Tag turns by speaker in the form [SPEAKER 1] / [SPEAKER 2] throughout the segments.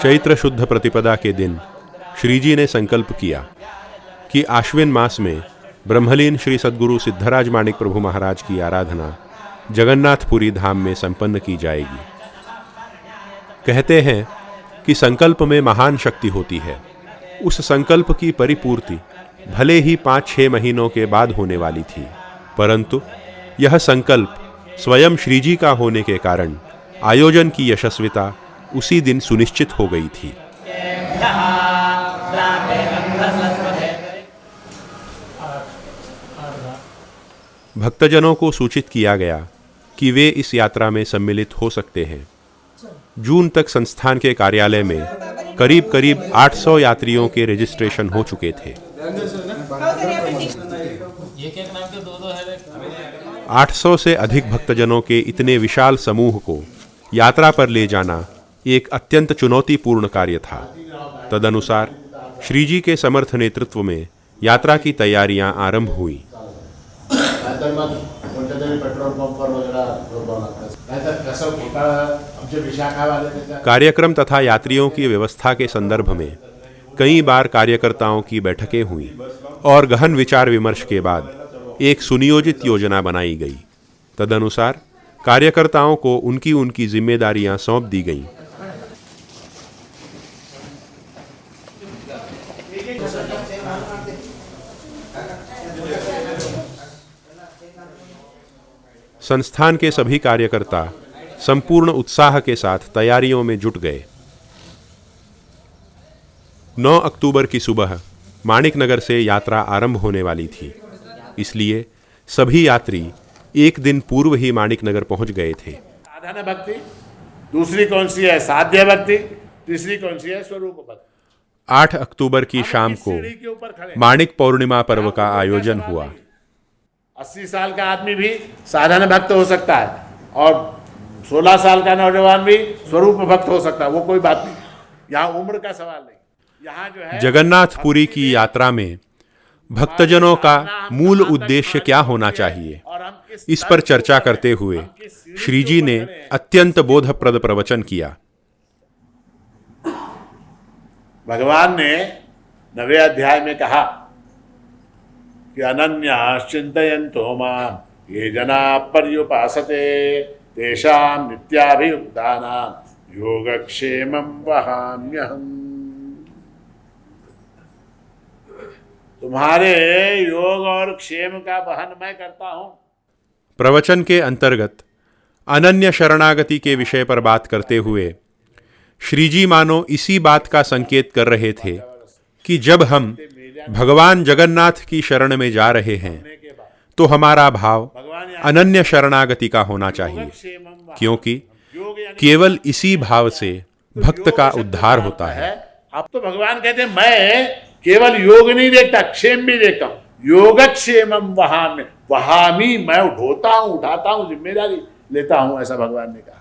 [SPEAKER 1] चैत्र शुद्ध प्रतिपदा के दिन श्रीजी ने संकल्प किया कि आश्विन मास में ब्रह्मलीन श्री सद्गुरु सिद्धराज माणिक प्रभु महाराज की आराधना जगन्नाथपुरी धाम में संपन्न की जाएगी। कहते हैं कि संकल्प में महान शक्ति होती है। उस संकल्प की परिपूर्ति भले ही 5-6 महीनों के बाद होने वाली थी, परंतु यह संकल्प स्वयं श्रीजी का होने के कारण आयोजन की यशस्विता उसी दिन सुनिश्चित हो गई थी। भक्तजनों को सूचित किया गया कि वे इस यात्रा में सम्मिलित हो सकते हैं। जून तक संस्थान के कार्यालय में करीब 800 यात्रियों के रजिस्ट्रेशन हो चुके थे। 800 से अधिक भक्तजनों के इतने विशाल समूह को यात्रा पर ले जाना एक अत्यंत चुनौतीपूर्ण कार्य था। तदनुसार श्रीजी के समर्थ नेतृत्व में यात्रा की तैयारियां आरंभ हुई। कार्यक्रम तथा यात्रियों की व्यवस्था के संदर्भ में कई बार कार्यकर्ताओं की बैठकें हुई और गहन विचार विमर्श के बाद एक सुनियोजित योजना बनाई गई। तदनुसार कार्यकर्ताओं को उनकी जिम्मेदारियां सौंप दी गईं। संस्थान के सभी कार्यकर्ता संपूर्ण उत्साह के साथ तैयारियों में जुट गए। 9 अक्टूबर की सुबह माणिकनगर से यात्रा आरंभ होने वाली थी, इसलिए सभी यात्री एक दिन पूर्व ही माणिकनगर पहुंच गए थे।
[SPEAKER 2] साधन भक्ति, दूसरी कौन सी है साध्य भक्ति, तीसरी कौन सी है स्वरूप भक्ति।
[SPEAKER 1] 8 अक्टूबर की शाम को माणिक पौर्णिमा पर्व का आयोजन हुआ।
[SPEAKER 2] 80 साल का आदमी भी साधन भक्त हो सकता है और 16 साल का नौजवान भी स्वरूप भक्त हो सकता है, वो कोई बात नहीं, यहाँ उम्र का सवाल नहीं। यहाँ जो है
[SPEAKER 1] जगन्नाथपुरी की यात्रा में भक्तजनों का मूल उद्देश्य क्या होना चाहिए, इस पर चर्चा करते हुए श्रीजी ने अत्यंत बोधप्रद प्रवचन किया।
[SPEAKER 2] भगवान ने 9वें अध्याय में कहा कि अनन्याश्चिन्तयन्तो मां ये जना पर्युपासते तेषां नित्याभियुक्तानां योगक्षेमं वहाम्यहम्। तुम्हारे योग और क्षेम का वहन मैं करता हूं।
[SPEAKER 1] प्रवचन के अंतर्गत अनन्य शरणागति के विषय पर बात करते हुए श्रीजी मानो इसी बात का संकेत कर रहे थे कि जब हम भगवान जगन्नाथ की शरण में जा रहे हैं तो हमारा भाव अनन्य शरणागति का होना चाहिए, क्योंकि केवल इसी भाव से भक्त का उद्धार होता है।
[SPEAKER 2] अब तो भगवान कहते हैं मैं केवल योग नहीं देखता, क्षेम भी देखता हूं। योगक्षेमम वहामी, मैं ढोता हूं, उठाता हूं, जिम्मेदारी लेता हूं, ऐसा भगवान ने कहा।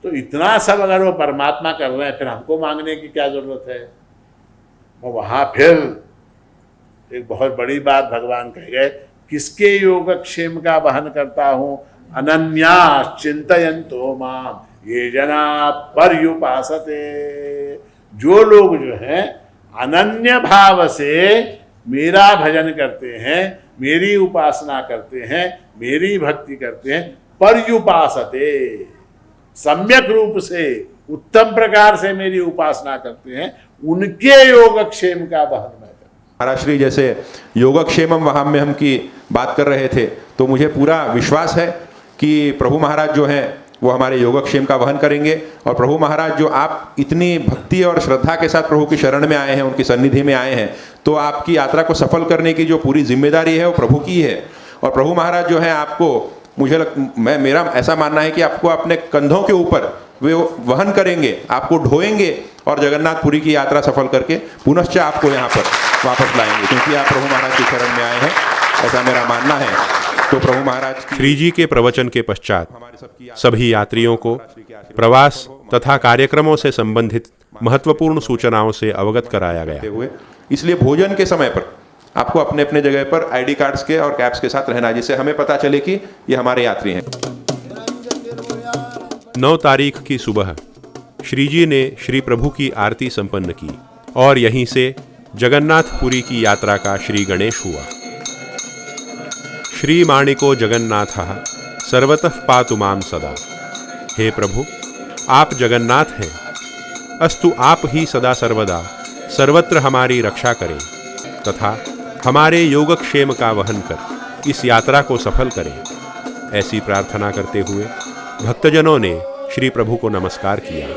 [SPEAKER 2] तो इतना सब अगर वो परमात्मा कर रहे हैं, फिर हमको मांगने की क्या जरूरत है। वो वहां फिर एक बहुत बड़ी बात भगवान कह गए, किसके योगक्षेम का वहन करता हूं। अनन्या चिंतयन्तो मां ये जना पर्युपासते। जो लोग जो हैं अनन्य भाव से मेरा भजन करते हैं, मेरी उपासना करते हैं, मेरी भक्ति करते हैं, पर्युपासते, सम्यक रूप से उत्तम प्रकार से मेरी उपासना करते हैं, उनके योगक्षेम का वहन मैं करता हूं।
[SPEAKER 3] महाराज श्री जैसे योगक्षेमम वहाम्यहम् की बात कर रहे थे, तो मुझे पूरा विश्वास है कि प्रभु महाराज जो हैं वो हमारे योगक्षेम का वहन करेंगे। और प्रभु महाराज जो आप इतनी भक्ति और श्रद्धा के साथ प्रभु की शरण में आए हैं, उनकी सन्निधि में आए हैं, तो आपकी यात्रा को सफल करने की जो पूरी जिम्मेदारी है वो प्रभु की है। और प्रभु महाराज जो है आपको, मेरा ऐसा मानना है कि आपको अपने कंधों के ऊपर वे वहन करेंगे, आपको ढोएंगे और जगन्नाथपुरी की यात्रा सफल करके पुनश्च आपको यहाँ पर वापस लाएंगे, क्योंकि आप प्रभु महाराज की शरण में आए हैं, ऐसा मेरा मानना है। तो प्रभु महाराज
[SPEAKER 1] श्रीजी के प्रवचन के पश्चात सभी यात्रियों को प्रवास तथा कार्यक्रमों से संबंधित महत्वपूर्ण सूचनाओं से अवगत कराया गया।
[SPEAKER 3] इसलिए भोजन के समय पर आपको अपने अपने जगह पर आईडी कार्ड्स के और कैप्स के साथ रहना है, जिससे हमें पता चले कि ये हमारे यात्री हैं।
[SPEAKER 1] 9 तारीख की सुबह श्रीजी ने श्री प्रभु की आरती संपन्न की और यहीं से जगन्नाथपुरी की यात्रा का श्री गणेश हुआ। श्री माणिको जगन्नाथः सर्वतः पातु मां सदा। हे प्रभु, आप जगन्नाथ हैं, अस्तु आप ही सदा सर्वदा सर्वत्र हमारी रक्षा करें तथा हमारे योगक्षेम का वहन कर इस यात्रा को सफल करें। ऐसी प्रार्थना करते हुए भक्तजनों ने श्री प्रभु को नमस्कार किया।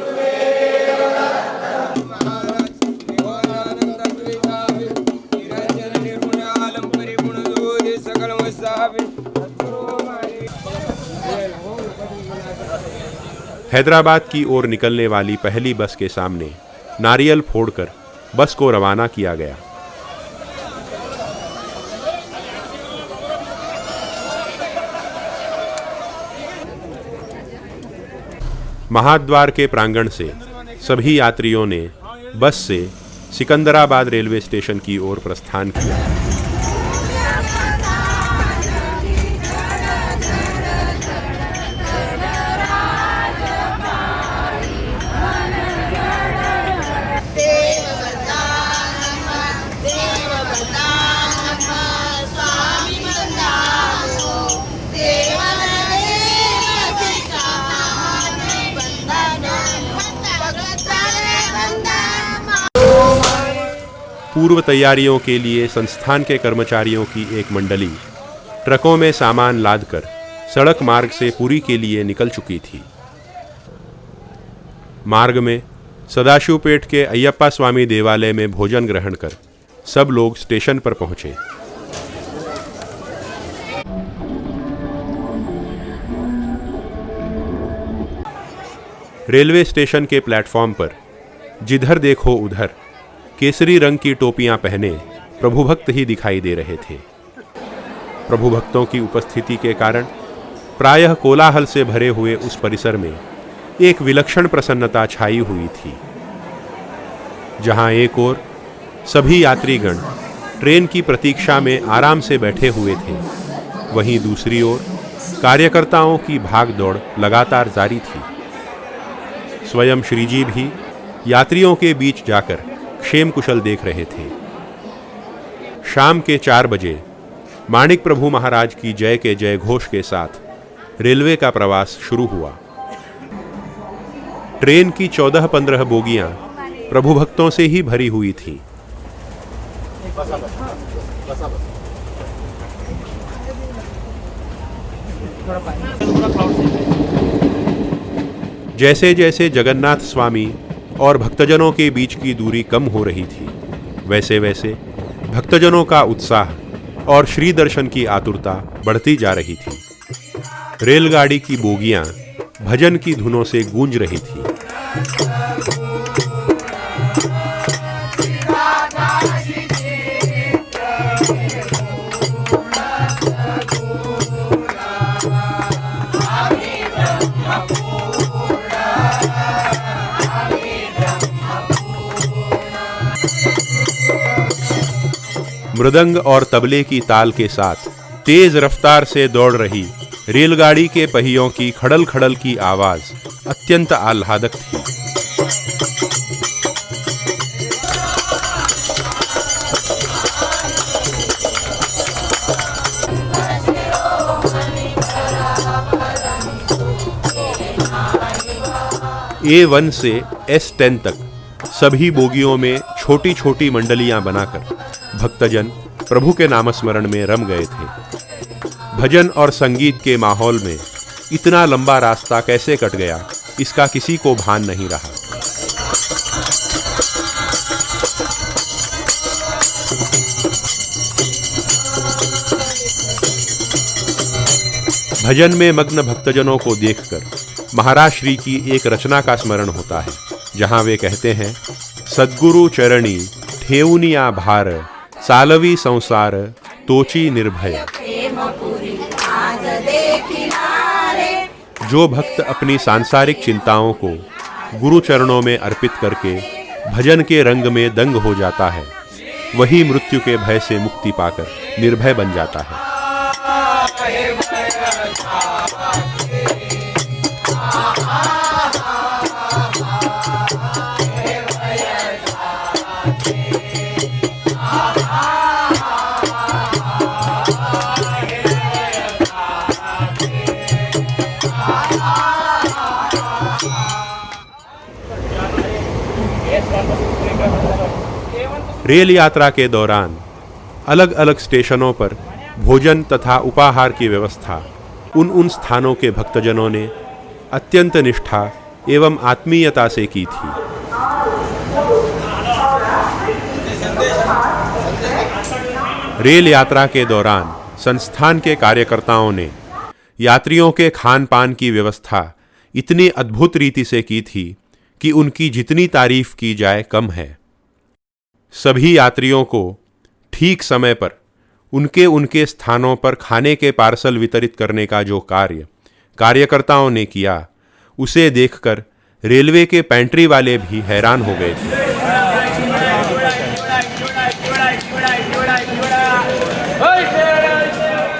[SPEAKER 1] हैदराबाद की ओर निकलने वाली पहली बस के सामने नारियल फोड़कर बस को रवाना किया गया। महाद्वार के प्रांगण से सभी यात्रियों ने बस से सिकंदराबाद रेलवे स्टेशन की ओर प्रस्थान किया। पूर्व तैयारियों के लिए संस्थान के कर्मचारियों की एक मंडली ट्रकों में सामान लादकर सड़क मार्ग से पुरी के लिए निकल चुकी थी। मार्ग में सदाशिवपेट के अय्यप्पा स्वामी देवालय में भोजन ग्रहण कर सब लोग स्टेशन पर पहुंचे। रेलवे स्टेशन के प्लेटफॉर्म पर जिधर देखो उधर केसरी रंग की टोपियां पहने प्रभु भक्त ही दिखाई दे रहे थे। प्रभु भक्तों की उपस्थिति के कारण प्रायः कोलाहल से भरे हुए उस परिसर में एक विलक्षण प्रसन्नता छाई हुई थी। जहां एक ओर सभी यात्रीगण ट्रेन की प्रतीक्षा में आराम से बैठे हुए थे, वहीं दूसरी ओर कार्यकर्ताओं की भागदौड़ लगातार जारी थी। स्वयं श्रीजी भी यात्रियों के बीच जाकर क्षेम कुशल देख रहे थे। शाम के 4 बजे माणिक प्रभु महाराज की जय के जय घोष के साथ रेलवे का प्रवास शुरू हुआ। ट्रेन की 14-15 बोगियां प्रभु भक्तों से ही भरी हुई थीं। जैसे जैसे जगन्नाथ स्वामी और भक्तजनों के बीच की दूरी कम हो रही थी, वैसे वैसे भक्तजनों का उत्साह और श्री दर्शन की आतुरता बढ़ती जा रही थी। रेलगाड़ी की बोगियां भजन की धुनों से गूंज रही थी। मृदंग और तबले की ताल के साथ तेज रफ्तार से दौड़ रही रेलगाड़ी के पहियों की खड़ल खड़ल की आवाज अत्यंत आह्लादक थी। A1 से S10 तक सभी बोगियों में छोटी छोटी मंडलियां बनाकर भक्तजन प्रभु के नामस्मरण में रम गए थे। भजन और संगीत के माहौल में इतना लंबा रास्ता कैसे कट गया, इसका किसी को भान नहीं रहा। भजन में मग्न भक्तजनों को देखकर महाराज श्री की एक रचना का स्मरण होता है, जहां वे कहते हैं, सद्गुरु चरणी ठेउनिया भार सालवी संसार तोची निर्भय। जो भक्त अपनी सांसारिक चिंताओं को गुरु चरणों में अर्पित करके भजन के रंग में दंग हो जाता है, वही मृत्यु के भय से मुक्ति पाकर निर्भय बन जाता है। रेल यात्रा के दौरान अलग अलग स्टेशनों पर भोजन तथा उपाहार की व्यवस्था उन स्थानों के भक्तजनों ने अत्यंत निष्ठा एवं आत्मीयता से की थी। रेल यात्रा के दौरान संस्थान के कार्यकर्ताओं ने यात्रियों के खान पान की व्यवस्था इतनी अद्भुत रीति से की थी कि उनकी जितनी तारीफ की जाए कम है। सभी यात्रियों को ठीक समय पर उनके स्थानों पर खाने के पार्सल वितरित करने का जो कार्य कार्यकर्ताओं ने किया, उसे देखकर रेलवे के पेंट्री वाले भी हैरान हो गए थे।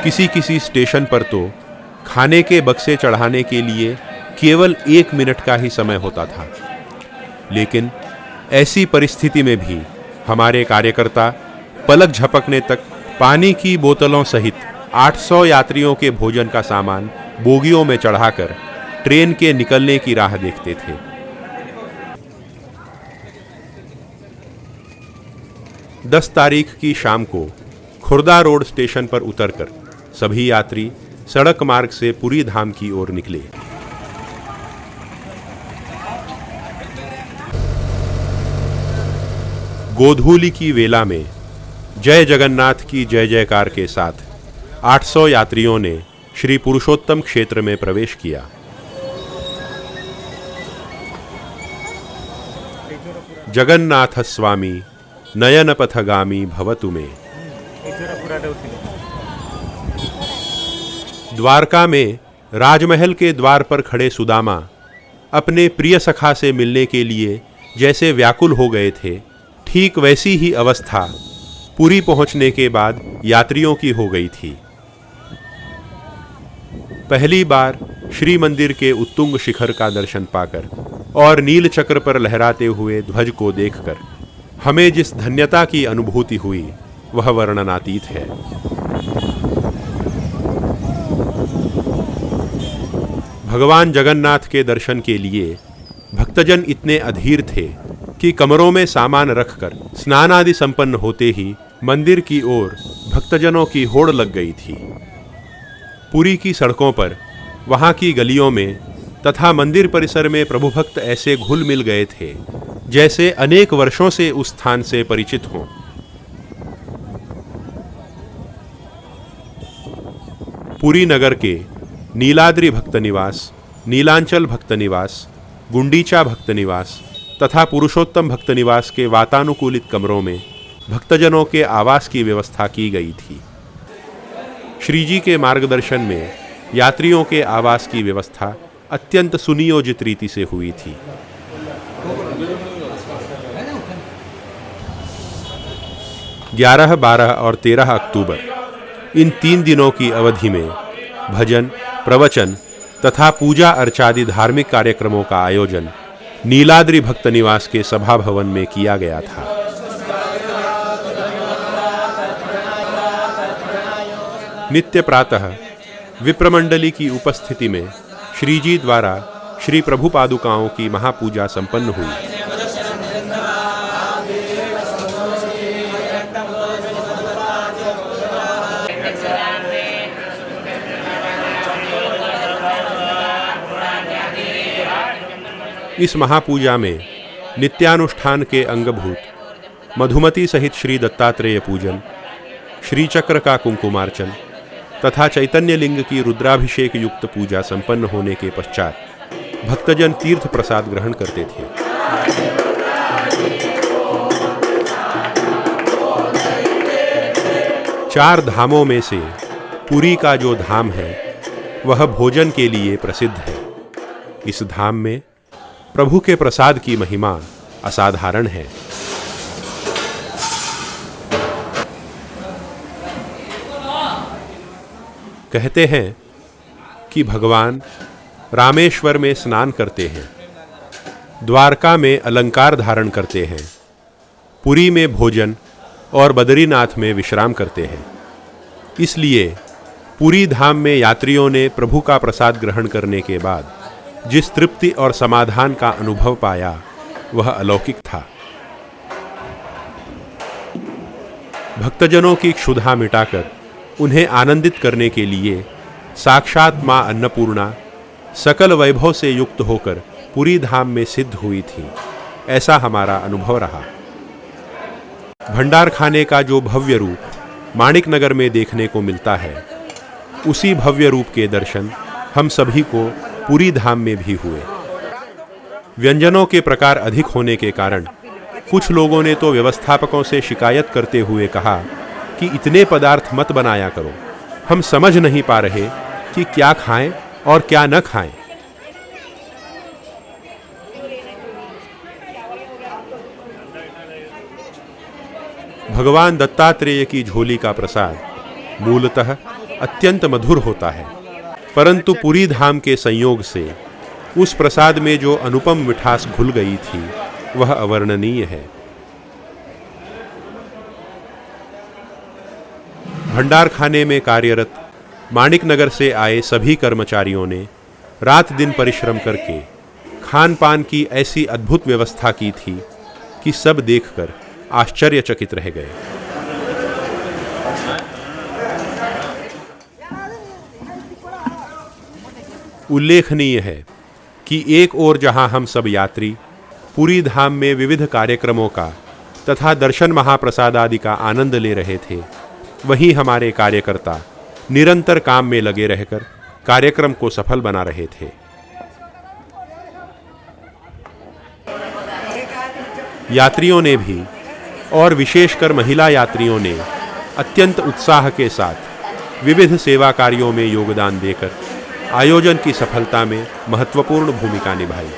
[SPEAKER 1] किसी स्टेशन पर तो खाने के बक्से चढ़ाने के लिए केवल 1 मिनट का ही समय होता था, लेकिन ऐसी परिस्थिति में भी हमारे कार्यकर्ता पलक झपकने तक पानी की बोतलों सहित 800 यात्रियों के भोजन का सामान बोगियों में चढ़ाकर ट्रेन के निकलने की राह देखते थे। दस तारीख की शाम को खुर्दा रोड स्टेशन पर उतरकर सभी यात्री सड़क मार्ग से पुरी धाम की ओर निकले। गोधूली की वेला में जय जगन्नाथ की जय जयकार के साथ 800 यात्रियों ने श्री पुरुषोत्तम क्षेत्र में प्रवेश किया। जगन्नाथ स्वामी नयन पथगामी भवतु में। द्वारका में राजमहल के द्वार पर खड़े सुदामा अपने प्रिय सखा से मिलने के लिए जैसे व्याकुल हो गए थे, ठीक वैसी ही अवस्था पुरी पहुंचने के बाद यात्रियों की हो गई थी। पहली बार श्री मंदिर के उत्तुंग शिखर का दर्शन पाकर और नील चक्र पर लहराते हुए ध्वज को देखकर हमें जिस धन्यता की अनुभूति हुई वह वर्णनातीत है। भगवान जगन्नाथ के दर्शन के लिए भक्तजन इतने अधीर थे कि कमरों में सामान रखकर स्नान आदि संपन्न होते ही मंदिर की ओर भक्तजनों की होड़ लग गई थी। पुरी की सड़कों पर, वहां की गलियों में तथा मंदिर परिसर में प्रभु भक्त ऐसे घुल मिल गए थे जैसे अनेक वर्षों से उस स्थान से परिचित हों। पुरी नगर के नीलाद्रि भक्त निवास, नीलांचल भक्त निवास, गुंडीचा भक्त निवास तथा पुरुषोत्तम भक्त निवास के वातानुकूलित कमरों में भक्तजनों के आवास की व्यवस्था की गई थी। श्रीजी के मार्गदर्शन में यात्रियों के आवास की व्यवस्था अत्यंत सुनियोजित रीति से हुई थी। ग्यारह, 12 और 13 अक्टूबर इन 3 दिनों की अवधि में भजन, प्रवचन तथा पूजा अर्चादि धार्मिक कार्यक्रमों का आयोजन नीलाद्रि भक्त निवास के सभा भवन में किया गया था। नित्य प्रातः विप्रमंडली की उपस्थिति में श्रीजी द्वारा श्री प्रभु पादुकाओं की महापूजा संपन्न हुई। इस महापूजा में नित्यानुष्ठान के अंगभूत मधुमती सहित श्री दत्तात्रेय पूजन, श्री चक्र का कुंकुमार्चन तथा चैतन्य लिंग की रुद्राभिषेक युक्त पूजा संपन्न होने के पश्चात भक्तजन तीर्थ प्रसाद ग्रहण करते थे। चार धामों में से पुरी का जो धाम है वह भोजन के लिए प्रसिद्ध है। इस धाम में प्रभु के प्रसाद की महिमा असाधारण है। कहते हैं कि भगवान रामेश्वर में स्नान करते हैं, द्वारका में अलंकार धारण करते हैं, पुरी में भोजन और बद्रीनाथ में विश्राम करते हैं। इसलिए पुरी धाम में यात्रियों ने प्रभु का प्रसाद ग्रहण करने के बाद जिस तृप्ति और समाधान का अनुभव पाया वह अलौकिक था। भक्तजनों की क्षुधा मिटाकर उन्हें आनंदित करने के लिए साक्षात मां अन्नपूर्णा सकल वैभव से युक्त होकर पुरी धाम में सिद्ध हुई थी, ऐसा हमारा अनुभव रहा। भंडार खाने का जो भव्य रूप माणिक नगर में देखने को मिलता है, उसी भव्य रूप के दर्शन हम सभी को पुरी धाम में भी हुए। व्यंजनों के प्रकार अधिक होने के कारण कुछ लोगों ने तो व्यवस्थापकों से शिकायत करते हुए कहा कि इतने पदार्थ मत बनाया करो, हम समझ नहीं पा रहे कि क्या खाएं और क्या न खाएं। भगवान दत्तात्रेय की झोली का प्रसाद मूलतः अत्यंत मधुर होता है, परंतु पुरी धाम के संयोग से उस प्रसाद में जो अनुपम मिठास घुल गई थी वह अवर्णनीय है। भंडार खाने में कार्यरत माणिक नगर से आए सभी कर्मचारियों ने रात दिन परिश्रम करके खान पान की ऐसी अद्भुत व्यवस्था की थी कि सब देखकर आश्चर्यचकित रह गए। उल्लेखनीय है कि एक ओर जहां हम सब यात्री पुरी धाम में विविध कार्यक्रमों का तथा दर्शन महाप्रसाद आदि का आनंद ले रहे थे, वहीं हमारे कार्यकर्ता निरंतर काम में लगे रहकर कार्यक्रम को सफल बना रहे थे। यात्रियों ने भी और विशेषकर महिला यात्रियों ने अत्यंत उत्साह के साथ विविध सेवा कार्यों में योगदान देकर आयोजन की सफलता में महत्वपूर्ण भूमिका निभाई।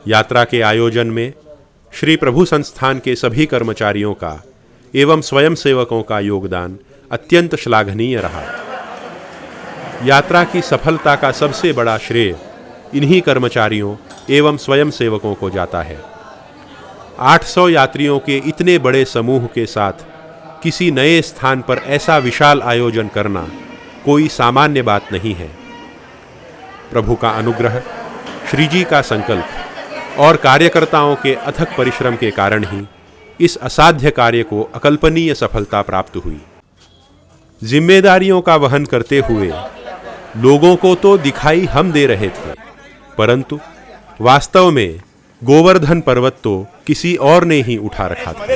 [SPEAKER 1] यात्रा के आयोजन में श्री प्रभु संस्थान के सभी कर्मचारियों का एवं स्वयंसेवकों का योगदान अत्यंत श्लाघनीय रहा। यात्रा की सफलता का सबसे बड़ा श्रेय इन्हीं कर्मचारियों एवं स्वयंसेवकों को जाता है। 800 यात्रियों के इतने बड़े समूह के साथ किसी नए स्थान पर ऐसा विशाल आयोजन करना कोई सामान्य बात नहीं है। प्रभु का अनुग्रह, श्री जी का संकल्प और कार्यकर्ताओं के अथक परिश्रम के कारण ही इस असाध्य कार्य को अकल्पनीय सफलता प्राप्त हुई। जिम्मेदारियों का वहन करते हुए लोगों को तो दिखाई हम दे रहे थे, परंतु वास्तव में गोवर्धन पर्वत तो किसी और ने ही उठा रखा था।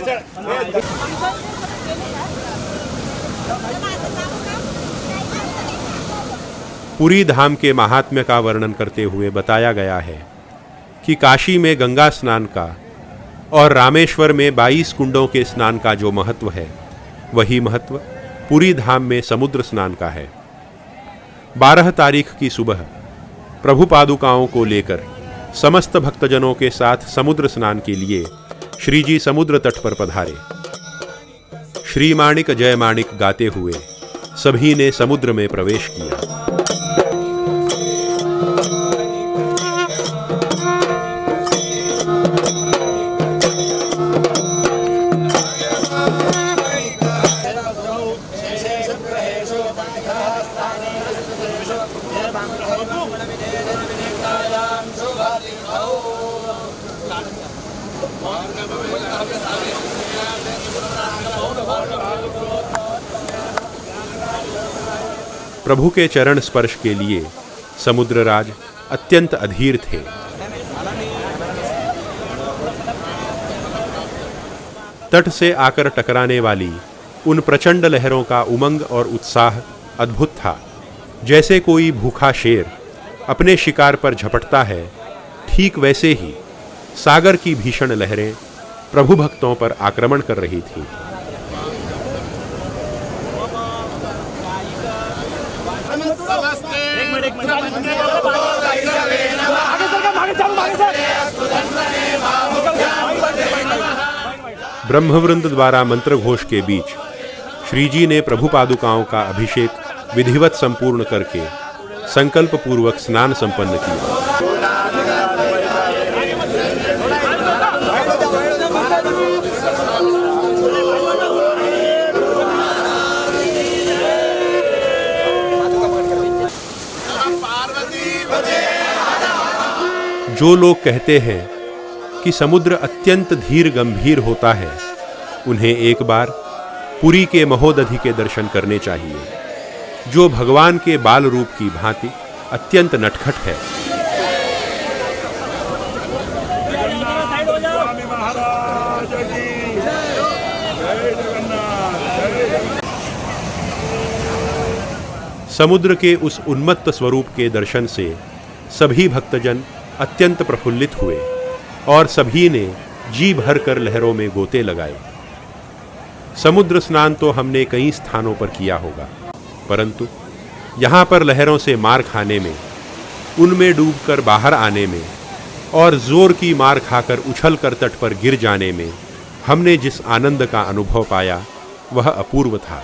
[SPEAKER 1] पुरी धाम के महात्म्य का वर्णन करते हुए बताया गया है कि काशी में गंगा स्नान का और रामेश्वर में 22 कुंडों के स्नान का जो महत्व है, वही महत्व पुरी धाम में समुद्र स्नान का है। 12 तारीख की सुबह प्रभु पादुकाओं को लेकर समस्त भक्तजनों के साथ समुद्र स्नान के लिए श्री जी समुद्र तट पर पधारे। श्री माणिक जय माणिक गाते हुए सभी ने समुद्र में प्रवेश किया। प्रभु के चरण स्पर्श के लिए समुद्रराज अत्यंत अधीर थे। तट से आकर टकराने वाली उन प्रचंड लहरों का उमंग और उत्साह अद्भुत था। जैसे कोई भूखा शेर अपने शिकार पर झपटता है, ठीक वैसे ही सागर की भीषण लहरें प्रभु भक्तों पर आक्रमण कर रही थी। ब्रह्मवृंद द्वारा मंत्रघोष के बीच श्रीजी ने प्रभु पादुकाओं का अभिषेक विधिवत संपूर्ण करके संकल्प पूर्वक स्नान संपन्न किया। जो लोग कहते हैं कि समुद्र अत्यंत धीर गंभीर होता है, उन्हें एक बार पुरी के महोदधि के दर्शन करने चाहिए, जो भगवान के बाल रूप की भांति अत्यंत नटखट है। समुद्र के उस उन्मत्त स्वरूप के दर्शन से सभी भक्तजन अत्यंत प्रफुल्लित हुए और सभी ने जी भर कर लहरों में गोते लगाए। समुद्र स्नान तो हमने कई स्थानों पर किया होगा, परंतु यहाँ पर लहरों से मार खाने में, उनमें डूबकर बाहर आने में और जोर की मार खाकर उछलकर तट पर गिर जाने में हमने जिस आनंद का अनुभव पाया वह अपूर्व था।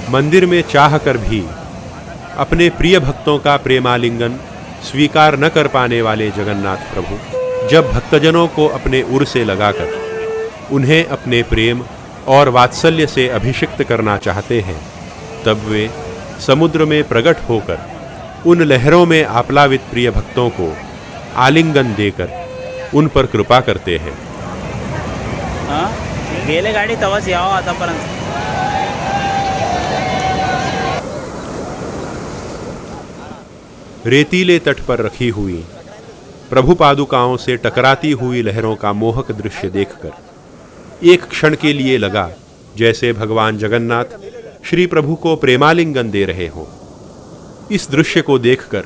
[SPEAKER 1] मंदिर में चाह कर भी अपने प्रिय भक्तों का प्रेमालिंगन स्वीकार न कर पाने वाले जगन्नाथ प्रभु जब भक्तजनों को अपने उर से लगाकर उन्हें अपने प्रेम और वात्सल्य से अभिषिक्त करना चाहते हैं, तब वे समुद्र में प्रकट होकर उन लहरों में आप्लावित प्रिय भक्तों को आलिंगन देकर उन पर कृपा करते हैं।
[SPEAKER 4] गेले गाडी तवाच यावं आतापर्यंत।
[SPEAKER 1] रेतीले तट पर रखी हुई प्रभु पादुकाओं से टकराती हुई लहरों का मोहक दृश्य देखकर एक क्षण के लिए लगा जैसे भगवान जगन्नाथ श्री प्रभु को प्रेमालिंगन दे रहे हों। इस दृश्य को देखकर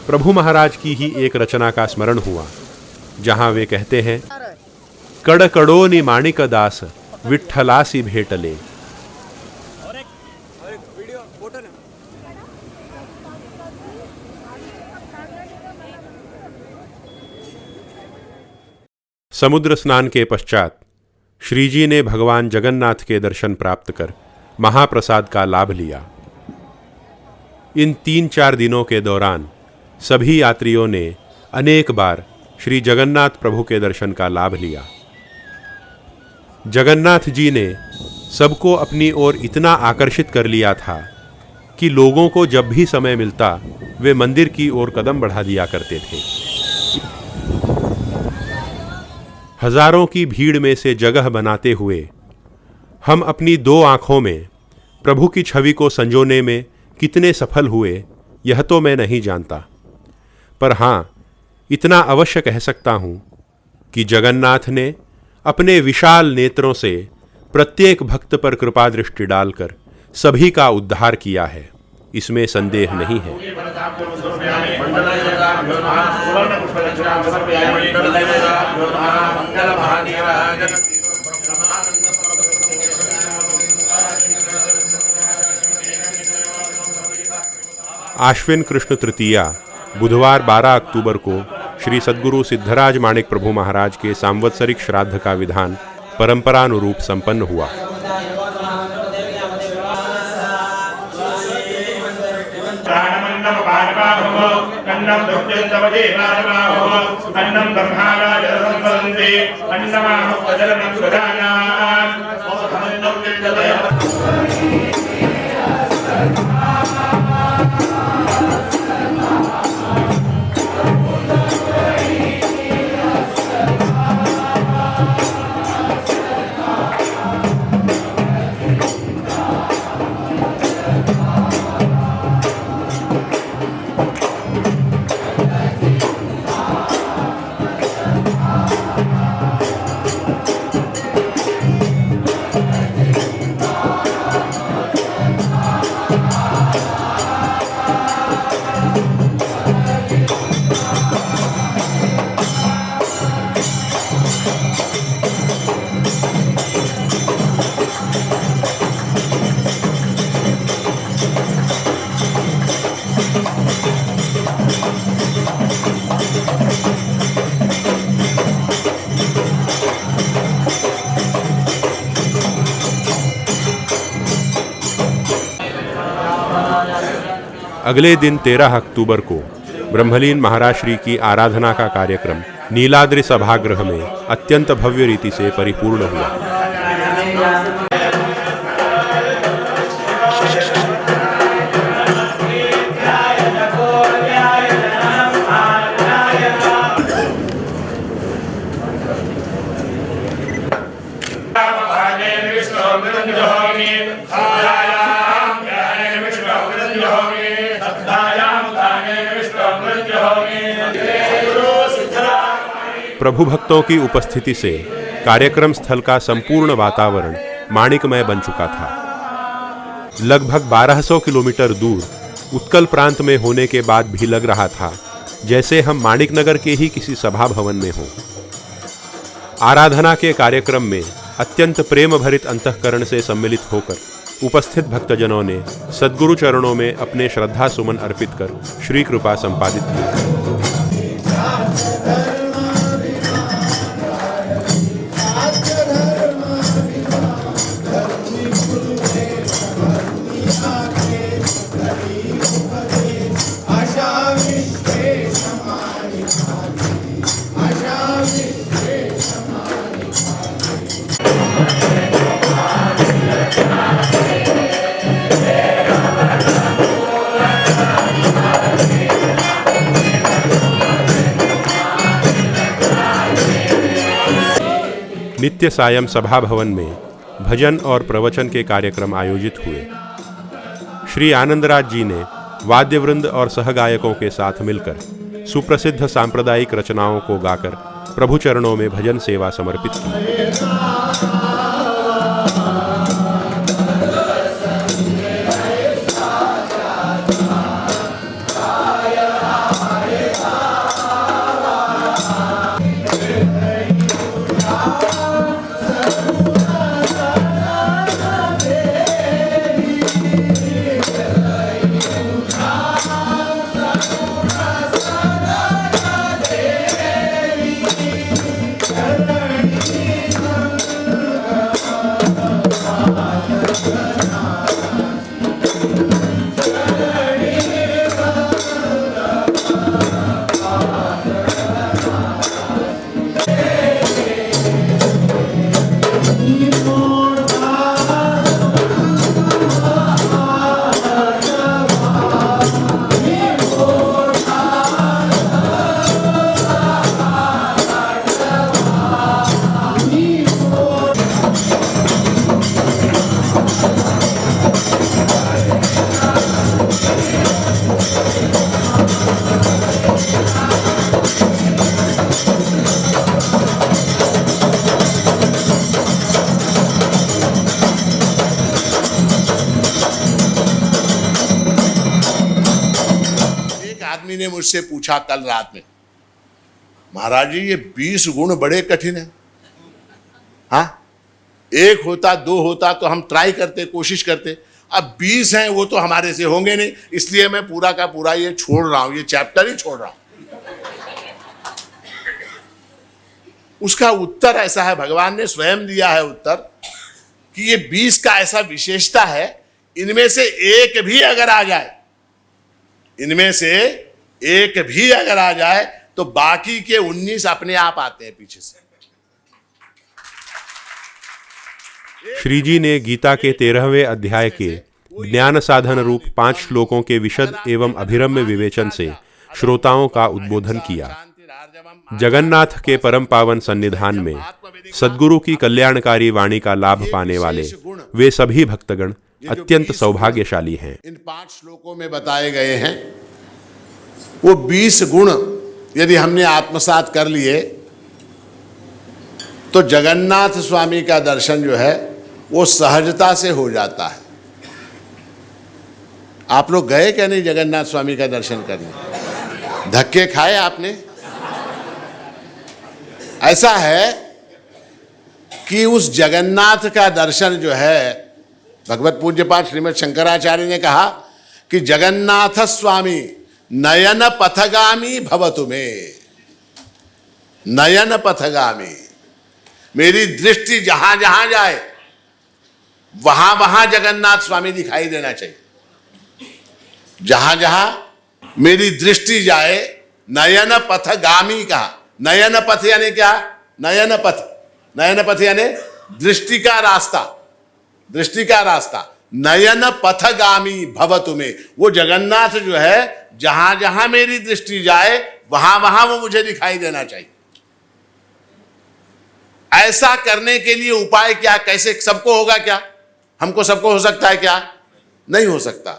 [SPEAKER 1] प्रभु महाराज की ही एक रचना का स्मरण हुआ, जहां वे कहते हैं, कड़कड़ोनी माणिक दास विठ्ठलासी भेटले। समुद्र स्नान के पश्चात श्रीजी ने भगवान जगन्नाथ के दर्शन प्राप्त कर महाप्रसाद का लाभ लिया। इन 3-4 दिनों के दौरान सभी यात्रियों ने अनेक बार श्री जगन्नाथ प्रभु के दर्शन का लाभ लिया। जगन्नाथ जी ने सबको अपनी ओर इतना आकर्षित कर लिया था कि लोगों को जब भी समय मिलता वे मंदिर की ओर कदम बढ़ा दिया करते थे। हजारों की भीड़ में से जगह बनाते हुए हम अपनी 2 आंखों में प्रभु की छवि को संजोने में कितने सफल हुए यह तो मैं नहीं जानता, पर हाँ इतना अवश्य कह सकता हूँ कि जगन्नाथ ने अपने विशाल नेत्रों से प्रत्येक भक्त पर कृपा दृष्टि डालकर सभी का उद्धार किया है, इसमें संदेह नहीं है। आश्विन कृष्ण तृतीया बुधवार 12 अक्टूबर को श्री सद्गुरु सिद्धराज माणिक प्रभु महाराज के सांवत्सरिक श्राद्ध का विधान परंपरानुरूप संपन्न हुआ। अगले दिन 13 अक्टूबर को ब्रह्मलीन महाराज श्री की आराधना का कार्यक्रम नीलाद्रि सभागृह में अत्यंत भव्य रीति से परिपूर्ण हुआ। प्रभु भक्तों की उपस्थिति से कार्यक्रम स्थल का संपूर्ण वातावरण माणिकमय बन चुका था। लगभग 1200 किलोमीटर दूर उत्कल प्रांत में होने के बाद भी लग रहा था जैसे हम माणिकनगर के ही किसी सभा भवन में हों। आराधना के कार्यक्रम में अत्यंत प्रेम भरित अंतःकरण से सम्मिलित होकर उपस्थित भक्तजनों ने सद्गुरु चरणों में अपने श्रद्धा सुमन अर्पित कर श्री कृपा संपादित की। नित्य सायं सभा भवन में भजन और प्रवचन के कार्यक्रम आयोजित हुए। श्री आनंदराज जी ने वाद्यवृंद और सहगायकों के साथ मिलकर सुप्रसिद्ध सांप्रदायिक रचनाओं को गाकर प्रभु चरणों में भजन सेवा समर्पित की।
[SPEAKER 2] ने मुझसे पूछा कल रात में, महाराज जी ये 20 गुण बड़े कठिन है। हाँ, एक होता दो होता तो हम ट्राई करते, कोशिश करते, अब 20 हैं वो तो हमारे से होंगे नहीं, इसलिए मैं पूरा का पूरा ये छोड़ रहा हूं, ये चैप्टर ही छोड़ रहा हूं। उसका उत्तर ऐसा है, भगवान ने स्वयं दिया है उत्तर कि ये 20 का ऐसा विशेषता है, इनमें से एक भी अगर आ जाए, इनमें से एक भी अगर आ जाए तो बाकी के 19 अपने आप आते हैं पीछे से।
[SPEAKER 1] श्री जी ने गीता के 13वें अध्याय के ज्ञान साधन रूप 5 श्लोकों के विशद एवं अभिरम्य विवेचन से श्रोताओं का उद्बोधन किया। जगन्नाथ के परम पावन सन्निधान में सद्गुरु की कल्याणकारी वाणी का लाभ पाने वाले वे सभी भक्तगण अत्यंत सौभाग्यशाली हैं।
[SPEAKER 2] इन 5 श्लोकों में बताए गए हैं वो 20 गुण यदि हमने आत्मसात कर लिए तो जगन्नाथ स्वामी का दर्शन जो है वो सहजता से हो जाता है। आप लोग गए क्या नहीं जगन्नाथ स्वामी का दर्शन करने? धक्के खाए आपने? ऐसा है कि उस जगन्नाथ का दर्शन जो है, भगवत पूज्यपाद श्रीमद शंकराचार्य ने कहा कि जगन्नाथ स्वामी नयन पथगामी भवतु में। नयन पथगामी, मेरी दृष्टि जहां जहां जाए वहां वहां जगन्नाथ स्वामी दिखाई देना चाहिए। जहां जहां मेरी दृष्टि जाए, नयन पथगामी कहा। नयन पथ यानी क्या? नयन पथ, नयन पथ यानी दृष्टि का रास्ता, दृष्टि का रास्ता। नयन पथगामी भवतु में, वो जगन्नाथ जो है जहां जहां मेरी दृष्टि जाए वहां वहां वो मुझे दिखाई देना चाहिए। ऐसा करने के लिए उपाय क्या? कैसे? सबको होगा क्या? हमको सबको हो सकता है क्या? नहीं हो सकता।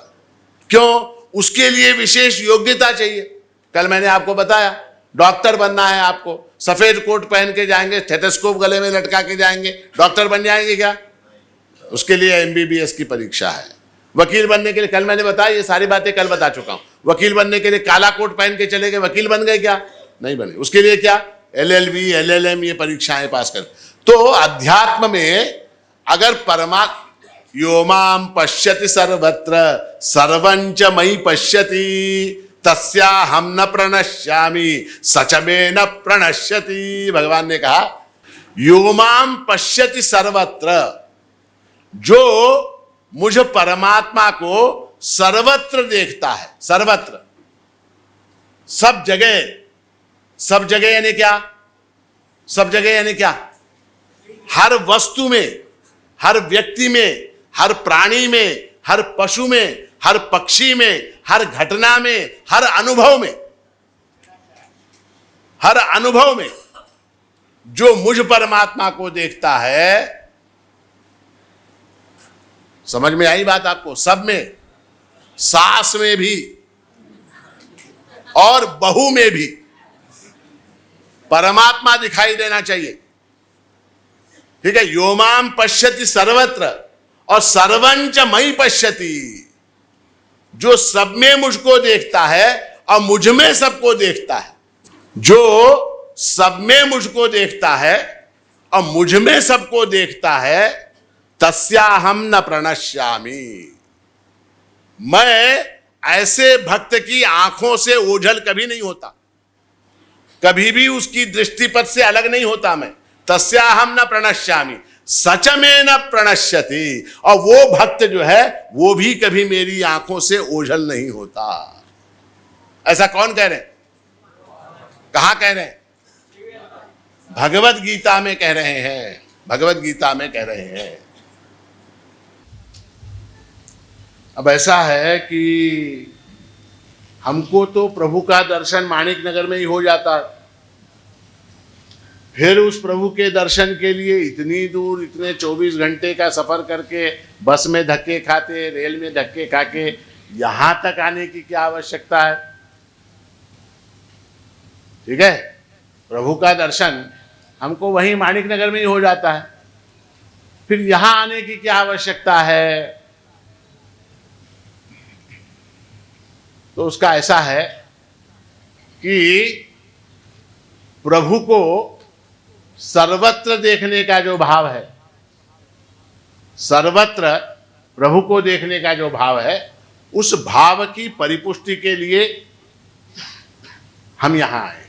[SPEAKER 2] क्यों? उसके लिए विशेष योग्यता चाहिए। कल मैंने आपको बताया, डॉक्टर बनना है आपको, सफेद कोट पहन के जाएंगे, स्टेथोस्कोप गले में लटका के जाएंगे, डॉक्टर बन जाएंगे क्या? उसके लिए एमबीबीएस की परीक्षा है। वकील बनने के लिए, कल मैंने बताया, ये सारी बातें कल बता चुका हूं। वकील बनने के लिए काला कोट पहन के चले गए, वकील बन गए क्या? नहीं बने। उसके लिए क्या? एलएलबी, एलएलएम, ये परीक्षाएं पास कर। तो अध्यात्म में अगर परमात्मा योमाम पश्यति सर्वत्र सर्वंच मयि पश्यति तस्याहम न प्रणश्यामि सच में न प्रणश्यति। भगवान ने कहा योमाम पश्यति सर्वत्र, जो मुझ परमात्मा को सर्वत्र देखता है, सर्वत्र, सब जगह। सब जगह यानी क्या? सब जगह यानी क्या? हर वस्तु में, हर व्यक्ति में, हर प्राणी में, हर पशु में, हर पक्षी में, हर घटना में, हर अनुभव में, हर अनुभव में जो मुझ परमात्मा को देखता है। समझ में आई बात आपको? सब में, सास में भी और बहू में भी परमात्मा दिखाई देना चाहिए। ठीक है? योमाम पश्यति सर्वत्र और सर्वंच मयि पश्यति, जो सब में मुझको देखता है और मुझ में सबको देखता है। जो सब में मुझको देखता है और मुझ में सबको देखता है, तस्याहम न प्रणश्यामि, मैं ऐसे भक्त की आंखों से ओझल कभी नहीं होता, कभी भी उसकी दृष्टिपथ से अलग नहीं होता मैं। तस्याहम न प्रणश्यामि सच में न प्रणश्यति, और वो भक्त जो है वो भी कभी मेरी आंखों से ओझल नहीं होता। ऐसा कौन कह रहे हैं? कहां कह रहे हैं? भगवत गीता में कह रहे हैं, भगवत गीता में कह रहे हैं। अब ऐसा है कि हमको तो प्रभु का दर्शन माणिक नगर में ही हो जाता, फिर उस प्रभु के दर्शन के लिए इतनी दूर, इतने 24 घंटे का सफर करके, बस में धक्के खाते, रेल में धक्के खाके यहां तक आने की क्या आवश्यकता है? ठीक है? प्रभु का दर्शन हमको वहीं माणिक नगर में ही हो जाता है, फिर यहां आने की क्या आवश्यकता है? तो उसका ऐसा है कि प्रभु को सर्वत्र देखने का जो भाव है, सर्वत्र प्रभु को देखने का जो भाव है, उस भाव की परिपुष्टि के लिए हम यहां आए।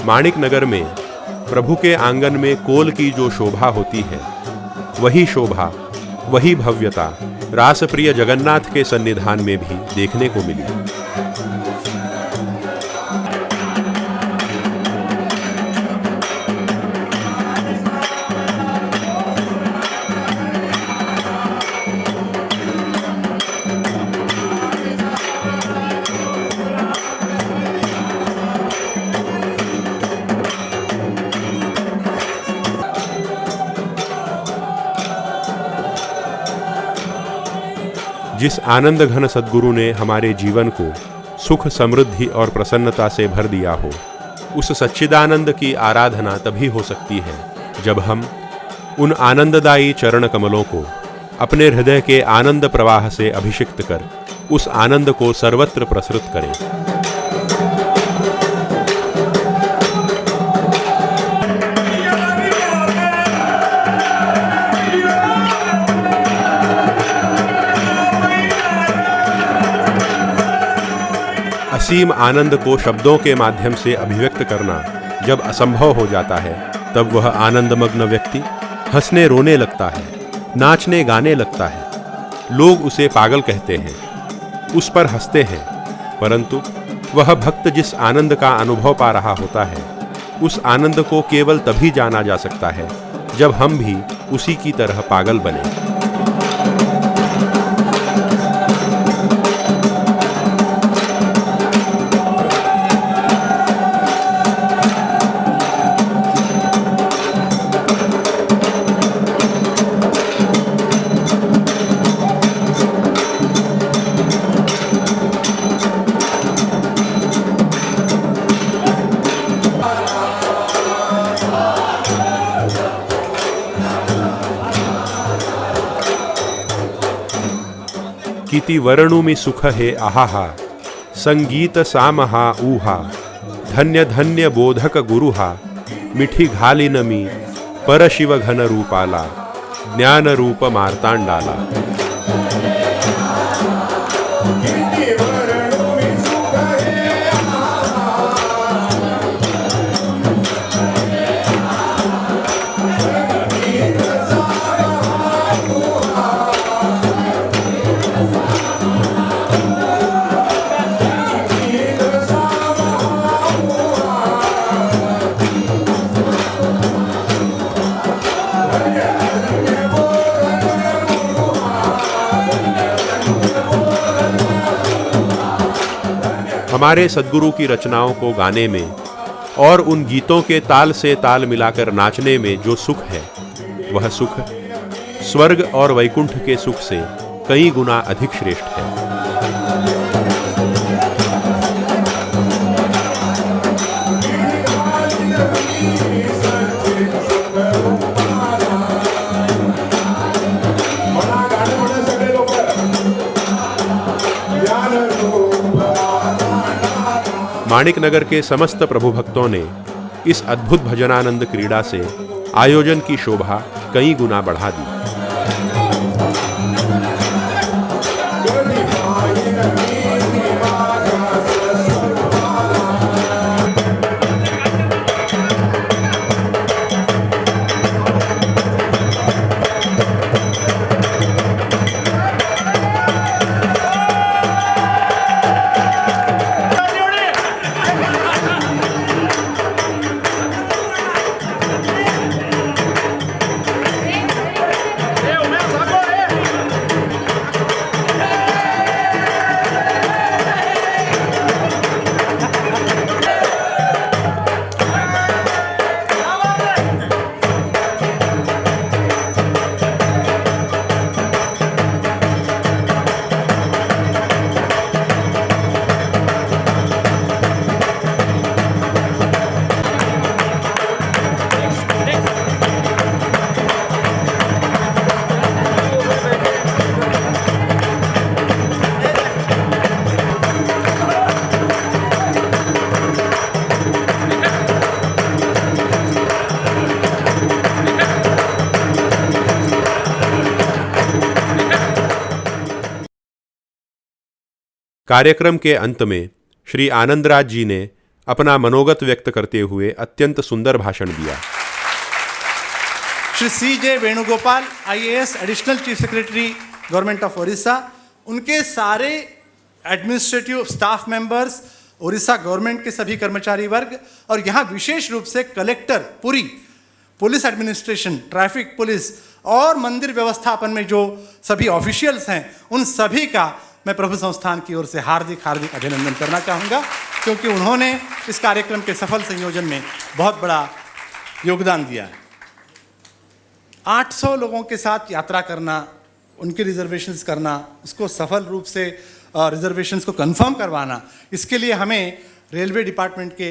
[SPEAKER 1] माणिक नगर में प्रभु के आंगन में कोल की जो शोभा होती है, वही शोभा, वही भव्यता रासप्रिय जगन्नाथ के सन्निधान में भी देखने को मिली। जिस आनंद घन सद्गुरु ने हमारे जीवन को सुख, समृद्धि और प्रसन्नता से भर दिया हो, उस सच्चिदानंद की आराधना तभी हो सकती है जब हम उन आनंददायी चरण कमलों को अपने हृदय के आनंद प्रवाह से अभिषिक्त कर उस आनंद को सर्वत्र प्रसृत करें। असीम आनंद को शब्दों के माध्यम से अभिव्यक्त करना जब असंभव हो जाता है, तब वह आनंदमग्न व्यक्ति हंसने रोने लगता है, नाचने गाने लगता है। लोग उसे पागल कहते हैं, उस पर हंसते हैं, परंतु वह भक्त जिस आनंद का अनुभव पा रहा होता है, उस आनंद को केवल तभी जाना जा सकता है जब हम भी उसी की तरह पागल बने। किती वर्णुमि सुख हे आहा, संगीत सामहा ऊहा, धन्य धन्य बोधक गुरुहा, मिठी घालिन मी परशिव घन रूपाला, ज्ञान रूप मार्तांडाला। हमारे सद्गुरु की रचनाओं को गाने में और उन गीतों के ताल से ताल मिलाकर नाचने में जो सुख है, वह सुख स्वर्ग और वैकुंठ के सुख से कई गुना अधिक श्रेष्ठ है। माणिक नगर के समस्त प्रभु भक्तों ने इस अद्भुत भजनानंद क्रीड़ा से आयोजन की शोभा कई गुना बढ़ा दी। कार्यक्रम के अंत में श्री आनंदराज जी ने अपना मनोगत व्यक्त करते हुए अत्यंत सुंदर भाषण दिया।
[SPEAKER 5] Shri C.J. Venugopal IAS additional chief secretary government of Odisha, उनके सारे administrative staff members, Odisha government के सभी कर्मचारी वर्ग और यहाँ विशेष रूप से collector, Puri police administration, traffic police और मंदिर व्यवस्थापन में जो सभी ऑफिशियल्स हैं, उन सभी का मैं प्रभु संस्थान की ओर से हार्दिक हार्दिक अभिनंदन करना चाहूँगा, क्योंकि उन्होंने इस कार्यक्रम के सफल संयोजन में बहुत बड़ा योगदान दिया है। 800 लोगों के साथ यात्रा करना, उनकी रिजर्वेशंस करना, उसको सफल रूप से रिजर्वेशंस को कंफर्म करवाना, इसके लिए हमें रेलवे डिपार्टमेंट के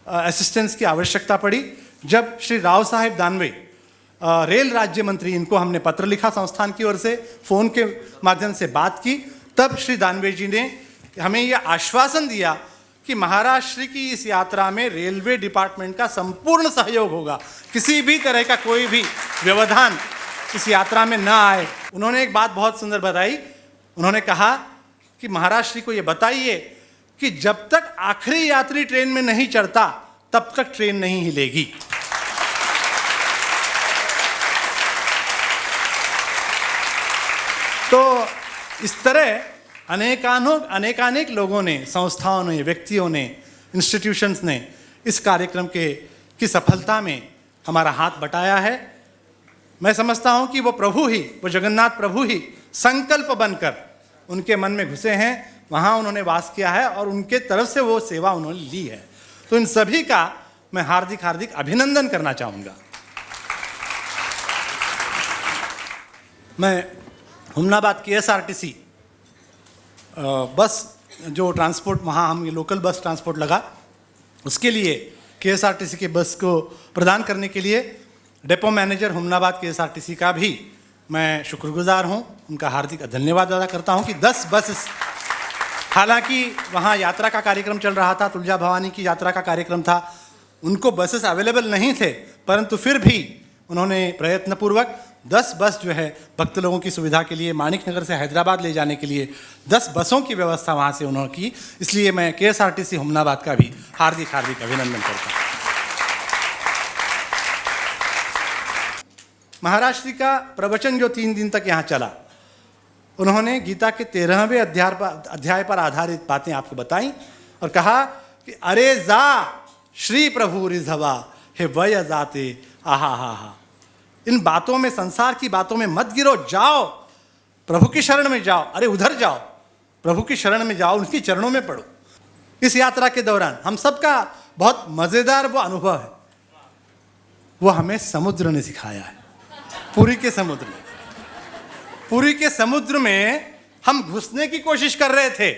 [SPEAKER 5] असिस्टेंस की आवश्यकता पड़ी। जब श्री राव साहेब दानवे रेल राज्य मंत्री, इनको हमने पत्र लिखा संस्थान की ओर से, फ़ोन के माध्यम से बात की, तब श्री दानवे जी ने हमें यह आश्वासन दिया कि महाराष्ट्र की इस यात्रा में रेलवे डिपार्टमेंट का संपूर्ण सहयोग होगा, किसी भी तरह का कोई भी व्यवधान इस यात्रा में ना आए। उन्होंने एक बात बहुत सुंदर बताई, उन्होंने कहा कि महाराष्ट्र को ये बताइए कि जब तक आखिरी यात्री ट्रेन में नहीं चढ़ता तब तक ट्रेन नहीं हिलेगी। तो इस तरह अनेकानेक लोगों ने, संस्थाओं ने, व्यक्तियों ने, इंस्टीट्यूशंस ने इस कार्यक्रम की सफलता में हमारा हाथ बटाया है। मैं समझता हूं कि वो जगन्नाथ प्रभु ही संकल्प बनकर उनके मन में घुसे हैं, वहां उन्होंने वास किया है और उनके तरफ से वो सेवा उन्होंने ली है। तो इन सभी का मैं हार्दिक हार्दिक अभिनंदन करना चाहूँगा। मैं हुमनाबाद KSRTC बस जो ट्रांसपोर्ट वहाँ हम लोकल बस ट्रांसपोर्ट लगा, उसके लिए KSRTC के बस को प्रदान करने के लिए डेपो मैनेजर हुमनाबाद KSRTC का भी मैं शुक्रगुजार हूँ, उनका हार्दिक धन्यवाद अदा करता हूँ कि 10 बस, हालांकि वहाँ यात्रा का कार्यक्रम चल रहा था, तुलजा भवानी की यात्रा का कार्यक्रम था, उनको बसेस अवेलेबल नहीं थे, परंतु फिर भी उन्होंने प्रयत्नपूर्वक 10 बस जो है भक्त लोगों की सुविधा के लिए माणिक नगर से हैदराबाद ले जाने के लिए 10 बसों की व्यवस्था वहाँ से उन्होंने की। इसलिए मैं KSRTC हुमनाबाद का भी हार्दिक अभिनंदन करता हूँ। महाराज श्री का प्रवचन जो 3 दिन तक यहाँ चला, उन्होंने गीता के 13वें अध्याय पर आधारित बातें आपको बताई और कहा कि अरे जा श्री प्रभु रिझवा हे वय जाते आहा। इन बातों में, संसार की बातों में मत गिरो, जाओ प्रभु की शरण में जाओ। अरे उधर जाओ, प्रभु की शरण में जाओ, उनके चरणों में पड़ो। इस यात्रा के दौरान हम सबका बहुत मजेदार वो अनुभव है, वो हमें समुद्र ने सिखाया है। पुरी के समुद्र में हम घुसने की कोशिश कर रहे थे,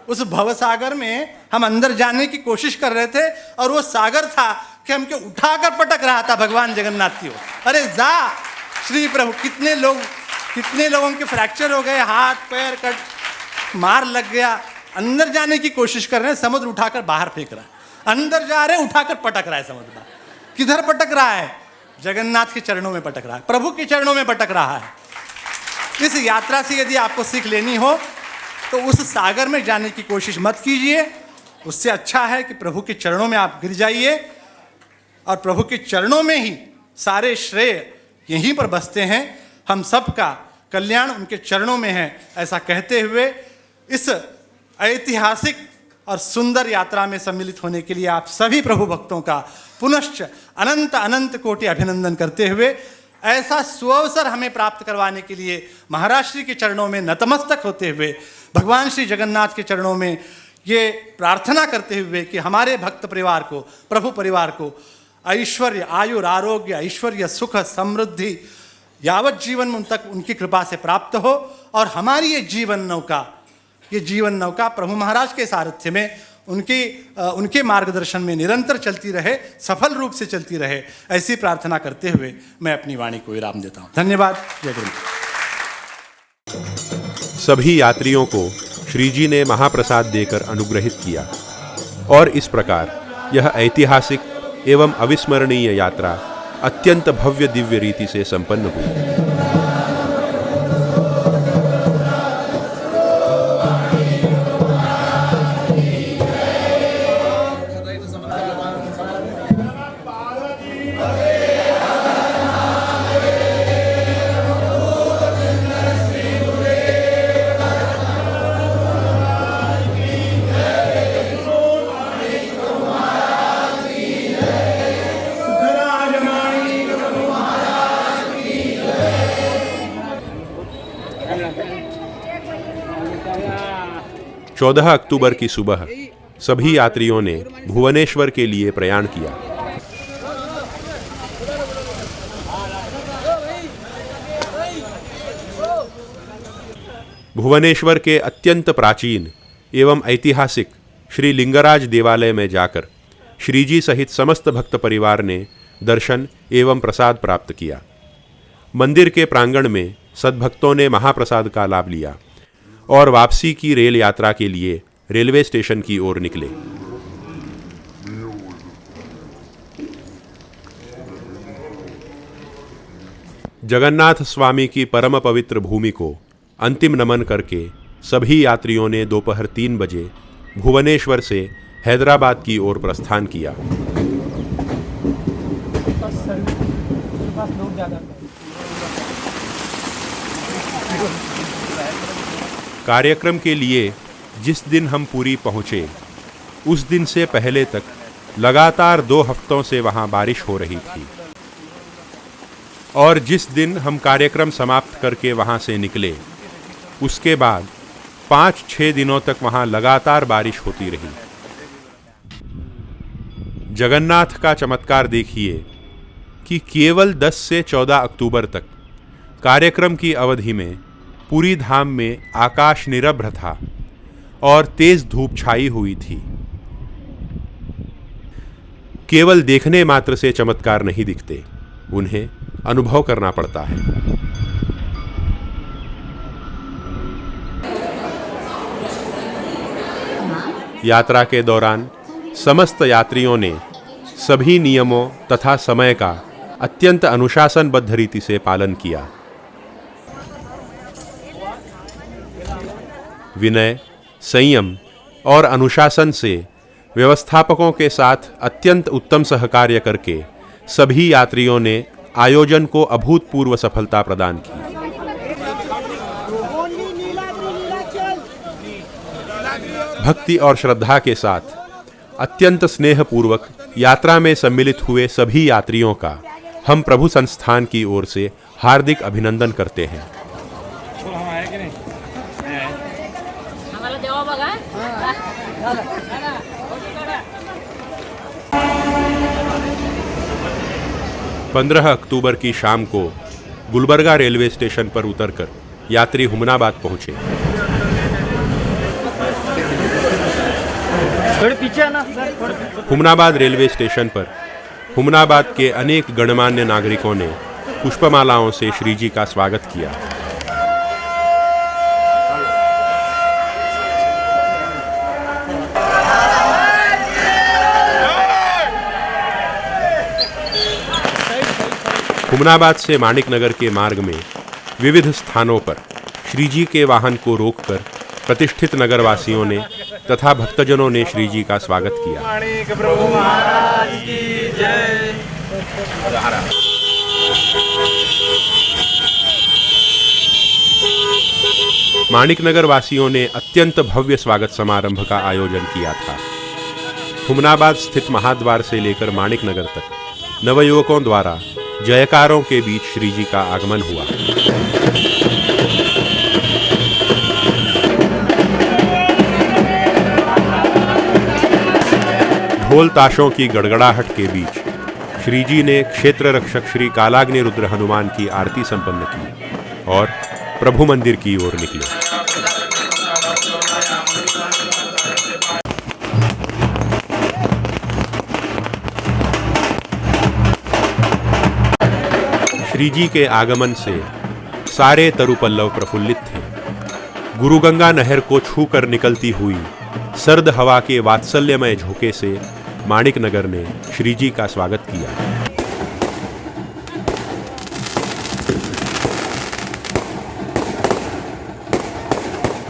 [SPEAKER 5] उस भवसागर में हम अंदर जाने की कोशिश कर रहे थे और वो सागर था कि हमको उठाकर पटक रहा था भगवान जगन्नाथ की ओर। अरे जा श्री प्रभु। कितने लोगों के फ्रैक्चर हो गए, हाथ पैर कट, मार लग गया, अंदर जाने की कोशिश कर रहे हैं, समुद्र उठाकर बाहर फेंक रहा है। अंदर जा रहे हैं, उठाकर पटक रहा है समुद्र। किधर पटक रहा है? जगन्नाथ के चरणों में पटक रहा है, प्रभु के चरणों में पटक रहा है। इस यात्रा से यदि आपको सीख लेनी हो तो उस सागर में जाने की कोशिश मत कीजिए। उससे अच्छा है कि प्रभु के चरणों में आप गिर जाइए और प्रभु के चरणों में ही सारे श्रेय यहीं पर बसते हैं। हम सब का कल्याण उनके चरणों में है, ऐसा कहते हुए इस ऐतिहासिक और सुंदर यात्रा में सम्मिलित होने के लिए आप सभी प्रभु भक्तों का पुनश्च अनंत कोटि अभिनंदन करते हुए, ऐसा सुअवसर हमें प्राप्त करवाने के लिए महाराज श्री के चरणों में नतमस्तक होते हुए, भगवान श्री जगन्नाथ के चरणों में ये प्रार्थना करते हुए कि हमारे भक्त परिवार को, प्रभु परिवार को ऐश्वर्य, आयुर, आरोग्य, ऐश्वर्य, सुख, समृद्धि यावत जीवन में उन तक उनकी कृपा से प्राप्त हो और हमारी ये जीवन नौका प्रभु महाराज के सारथ्य में उनके मार्गदर्शन में निरंतर चलती रहे, सफल रूप से चलती रहे, ऐसी प्रार्थना करते हुए मैं अपनी वाणी को विराम देता हूँ। धन्यवाद। जय गुरु।
[SPEAKER 1] सभी यात्रियों को श्री जी ने महाप्रसाद देकर अनुग्रहित किया और इस प्रकार यह ऐतिहासिक एवं अविस्मरणीय यात्रा अत्यंत भव्य दिव्य रीति से संपन्न हुई। चौदह अक्टूबर की सुबह सभी यात्रियों ने भुवनेश्वर के लिए प्रयाण किया। भुवनेश्वर के अत्यंत प्राचीन एवं ऐतिहासिक श्री लिंगराज देवालय में जाकर श्रीजी सहित समस्त भक्त परिवार ने दर्शन एवं प्रसाद प्राप्त किया। मंदिर के प्रांगण में सद्भक्तों ने महाप्रसाद का लाभ लिया और वापसी की रेल यात्रा के लिए रेलवे स्टेशन की ओर निकले। जगन्नाथ स्वामी की परम पवित्र भूमि को अंतिम नमन करके सभी यात्रियों ने दोपहर 3 बजे भुवनेश्वर से हैदराबाद की ओर प्रस्थान किया। कार्यक्रम के लिए जिस दिन हम पुरी पहुंचे, उस दिन से पहले तक लगातार 2 हफ्तों से वहां बारिश हो रही थी, और जिस दिन हम कार्यक्रम समाप्त करके वहां से निकले, उसके बाद 5-6 दिनों तक वहां लगातार बारिश होती रही। जगन्नाथ का चमत्कार देखिए कि केवल 10 से 14 अक्टूबर तक कार्यक्रम की अवधि में पुरी धाम में आकाश निरभ्र था और तेज धूप छाई हुई थी। केवल देखने मात्र से चमत्कार नहीं दिखते, उन्हें अनुभव करना पड़ता है। यात्रा के दौरान समस्त यात्रियों ने सभी नियमों तथा समय का अत्यंत अनुशासनबद्ध रीति से पालन किया। विनय, संयम और अनुशासन से व्यवस्थापकों के साथ अत्यंत उत्तम सहकार्य करके सभी यात्रियों ने आयोजन को अभूतपूर्व सफलता प्रदान की। भक्ति और श्रद्धा के साथ अत्यंत स्नेहपूर्वक यात्रा में सम्मिलित हुए सभी यात्रियों का हम प्रभु संस्थान की ओर से हार्दिक अभिनंदन करते हैं। पंद्रह अक्टूबर की शाम को गुलबर्गा रेलवे स्टेशन पर उतरकर यात्री हुमनाबाद पहुंचे। हुमनाबाद रेलवे स्टेशन पर हुमनाबाद के अनेक गणमान्य नागरिकों ने पुष्पमालाओं से श्री जी का स्वागत किया। हुमनाबाद से माणिकनगर के मार्ग में विविध स्थानों पर श्री जी के वाहन को रोककर प्रतिष्ठित नगरवासियों ने तथा भक्तजनों ने श्री जी का स्वागत किया। माणिकनगर वासियों ने अत्यंत भव्य स्वागत समारंभ का आयोजन किया था। हुमनाबाद स्थित महाद्वार से लेकर माणिकनगर तक नवयुवकों द्वारा जयकारों के बीच श्री जी का आगमन हुआ। ढोल ताशों की गड़गड़ाहट के बीच श्री जी ने क्षेत्र रक्षक श्री कालाग्नि रुद्र हनुमान की आरती संपन्न की और प्रभु मंदिर की ओर निकले। श्री जी के आगमन से सारे तरुपल्लव प्रफुल्लित थे। गुरुगंगा नहर को छूकर निकलती हुई सर्द हवा के वात्सल्यमय झोंके से माणिकनगर ने श्री जी का स्वागत किया।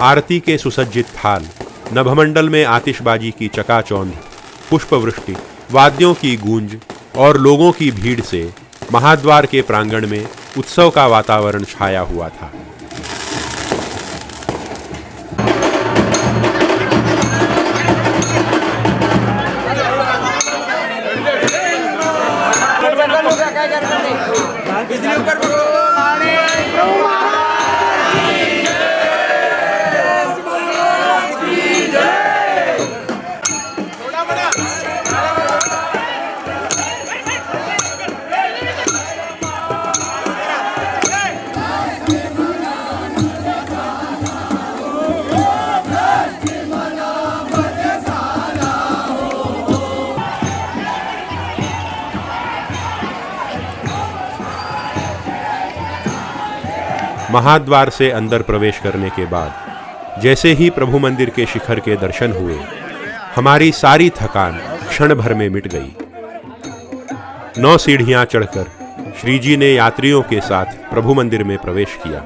[SPEAKER 1] आरती के सुसज्जित थाल, नभमंडल में आतिशबाजी की चकाचौंध, पुष्पवृष्टि, वाद्यों की गूंज और लोगों की भीड़ से महाद्वार के प्रांगण में उत्सव का वातावरण छाया हुआ था। महाद्वार से अंदर प्रवेश करने के बाद जैसे ही प्रभु मंदिर के शिखर के दर्शन हुए, हमारी सारी थकान क्षण भर में मिट गई। 9 सीढ़ियां चढ़कर श्री जी ने यात्रियों के साथ प्रभु मंदिर में प्रवेश किया।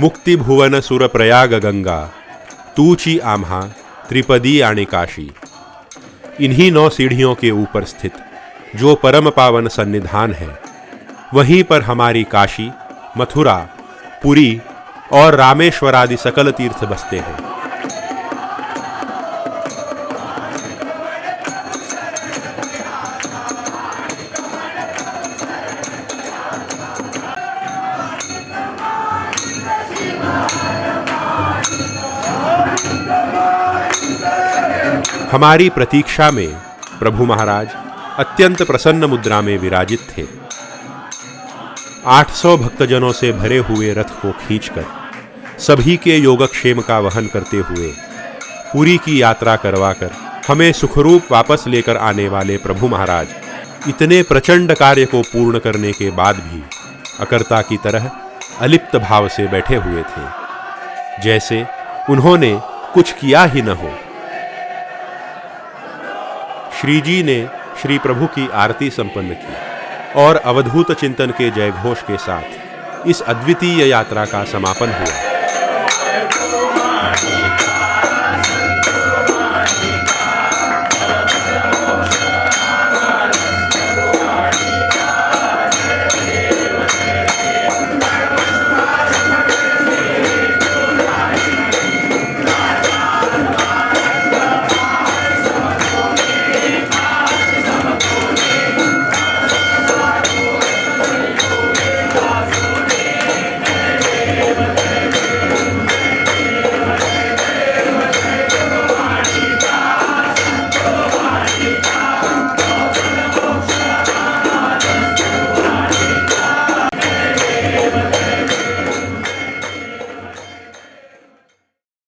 [SPEAKER 1] मुक्ति भुवन सुर प्रयाग गंगा, तूची आम्हा त्रिपदी आने काशी। इन्हीं 9 सीढ़ियों के ऊपर स्थित जो परम पावन सन्निधान है, वहीं पर हमारी काशी, मथुरा, पुरी और रामेश्वर आदि सकल तीर्थ बसते हैं। हमारी प्रतीक्षा में प्रभु महाराज अत्यंत प्रसन्न मुद्रा में विराजित थे। 800 भक्तजनों से भरे हुए रथ को खींचकर सभी के योगक्षेम का वहन करते हुए पुरी की यात्रा करवाकर हमें सुखरूप वापस लेकर आने वाले प्रभु महाराज इतने प्रचंड कार्य को पूर्ण करने के बाद भी अकर्ता की तरह अलिप्त भाव से बैठे हुए थे, जैसे उन्होंने कुछ किया ही न हो। श्री जी ने श्री प्रभु की आरती संपन्न की और अवधूत चिंतन के जयघोष के साथ इस अद्वितीय यात्रा का समापन हुआ।